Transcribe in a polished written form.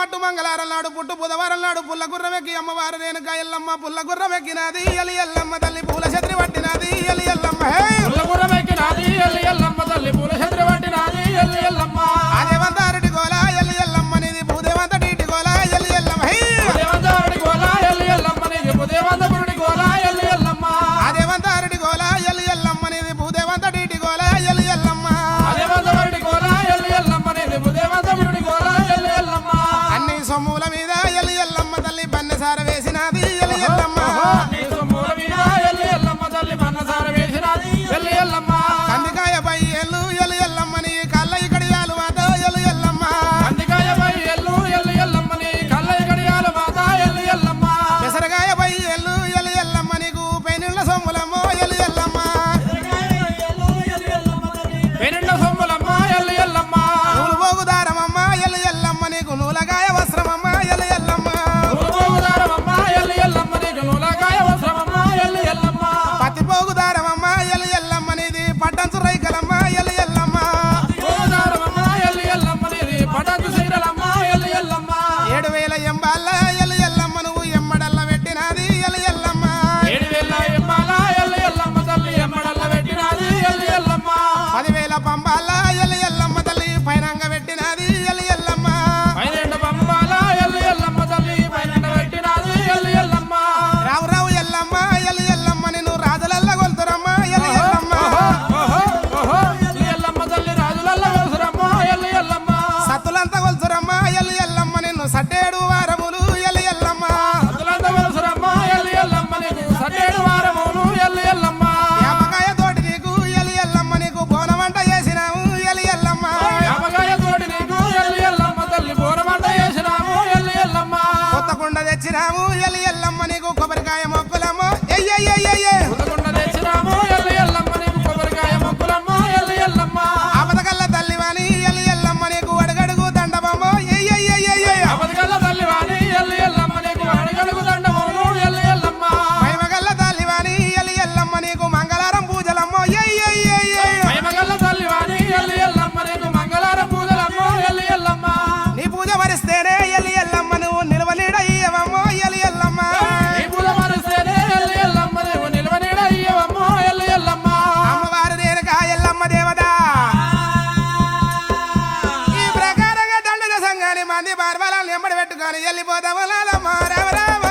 పట్టు మంగళవారం నాడు పుట్టు బుధవారం నాడు పుల్ల గుర్రమెక్కి అమ్మవారు రేణుక ఎల్లమ్మ పుల్ల గుర్రమెక్కినది ఎలి ఎల్లమ్మ తల్లి పూల ఛత్రి పట్టినది ఎలి ఎల్లమ్మ పుల్ల గుర్రమెక్కినది ఎలి ఎల్లమ్మ తల్లి పూల ఛత్రి పట్టినది ఎలి ఎల్లమ్మ అదేవంత అరటి గోల ఎలి ఎల్లమ్మ నిది భూదేవంత టీటి గోల ఎలి ఎల్లమ్మ భూదేవంత అరటి గోల ఎలి ఎల్లమ్మ నిది భూదేవంత పురుడి గోల ఎలి ఎల్లమ్మ అదేవంత అరటి గోల ఎలి ఎల్లమ్మ నిది భూదేవంత టీటి గోల ఎలి ఎల్లమ్మ అదేవంత అరటి గోల ఎలి ఎల్లమ్మ నిది భూదేవంత పురుడి గోల ఎలి ఎల్లమ్మ అన్ని సొమ్ముల మీద ఎలి ఎల్లమ్మ తల్లి బన్నెసార వేసినది ఎలి ఎల్లమ్మ నీ సొమ్ముల మీద ఎలి ఎల్లమ్మ తల్లి బన్నసార వేసినది ఎలి ఎల్లమ్మ కందికాయ పై ఎల్లు ఎలి ఎల్లమ్మ నీ కళ్ళ ఇకడియాలు వాత ఎలి ఎల్లమ్మ కందికాయ పై ఎల్లు ఎలి ఎల్లమ్మ నీ కళ్ళ గడియాల మాత ఎలి ఎల్లమ్మ పెసరకాయ పై ఎల్లు ఎలి ఎల్లమ్మ నీకు పెనుళ్ళ సొమ్ములమ్మో ఎలి ఎల్లమ్మ పెనిండ సొమ్ములమ్మ ఎలి ఎల్లమ్మ నూలు పోగు దారమమ్మ ఎలి ఎల్లమ్మ నీకు నూలగాయ వస్త్రమమ్మ ఎలి ఎల్లమ్మ నూలుపోగుదారమమ్మ ఎలి ఎల్లమ్మ నీకు నూలకాయ వస్త్రమమ్మ ఎలి ఎల్లమ్మ పత్తి పోగు దారమమ్మ ఎలి ఎల్లమ్మ నీది పట్టంచు రైకలమ్మ ఎలి ఎల్లమ్మ పోగుదారమమ్మ ఎలి ఎల్లమ్మ నీది పటంతు సైరలమ్మ ఎలి ఎల్లమ్మ 7,000 ఎంబాల ఎలి ఎల్లమ్మ నువ్వు ఎమ్మడల్ల పెట్టినది ఎలి ఎల్లమ్మ 7,000 ఎంబాల ఎలి ఎల్లమ్మ తల్లి ఎమ్మడల్ల పెట్టినది ఎలి ఎల్లమ్మ 10,000 పంబాల ఎలి ఎల్లమ్మ తల్లి పైనంగ పెట్టినది ఎలి ఎల్లమ్మ పైనెండ పంబాల ఎలి ఎల్లమ్మ తల్లి పైనెండ పెట్టినది ఎలి ఎల్లమ్మ రావు రావు ఎల్లమ్మ ఎలి ఎల్లమ్మ నిన్ను రాజులల్ల కొలుతురమ్మ ఎలి ఎల్లమ్మ ఓహో ఓహో ఎలి ఎల్లమ్మ తల్లి రాజులల్ల వసురమ్మ ఎలి ఎల్లమ్మ సత్తులంతా కొలుతురమ్మ ఎలి ఎల్లమ్మ నిన్ను సట్టేడు వారములు ఎలి ఎల్లమ్మ అతులంత వసురమ్మ ఎలి ఎల్లమ్మ నీకు సటేడు వారములు ఎలి ఎల్లమ్మ యాపకాయ తోటి నీకు ఎలి ఎల్లమ్మ నీకు బోనమంట చేసినాము ఎలి ఎల్లమ్మ యామగాయ తోటి నీకు ఎలి ఎల్లమ్మ తల్లి బోరమంట చేసినాము ఎలి ఎల్లమ్మ కొత్త కుండ తెచ్చినాము ఎలి ఎల్లమ్మ నీకు కొబ్బరికాయ మొక్కులమ్మ ఎయ్యయ్యయ్యయ్యే ఉదకుండ తెచ్చినాము ఎలి ఎల్లమ్మ నీకు కొబ్బరికాయ మొక్కులమ్మ ఎలి ఎల్లమ్మ ఆపదకల్ల తల్లివాని ఎలి ఎల్లమ్మ నీకు అడుగడుగు దండమమ్మ ఎయ్యయ్యయ్యయ్యే అబదిగల్ల తల్లి వాణి ఎలి ఎల్లమ్మ నీకు అడగడుగు దండములు ఎలి ఎల్లమ్మ మహిమగల్ల తల్లివాని ఎలి ఎల్లమ్మ నీకు మంగళవారం పూజలమ్మ ఎయ్యయ్యయ్యయ్యే మహిమగల్ల తల్లి వాణి ఎలి ఎల్లమ్మ నీకు మంగళవారం పూజలమ్మ ఎలి ఎల్లమ్మ నీ పూజ మరిస్తేనే ఎలి ఎల్లమ్మ నువ్వు నిలవనీడ ఇయ్యవమ్మ ఎలి ఎల్లమ్మ నీ పూజ మరిస్తేనే ఎలి ఎల్లమ్మ నీవు నిలవనీడ ఇయ్యవమ్మ ఎలి ఎల్లమ్మ అమ్మవారు రేణుక ఎల్లమ్మ దేవత ఈ ప్రకారంగా దండన సంఘాన్ని మంది బార్బలాన్ని ఎంబడి పెట్టుకొని వెళ్ళిపోతాము లాలమ్మ రామ రామ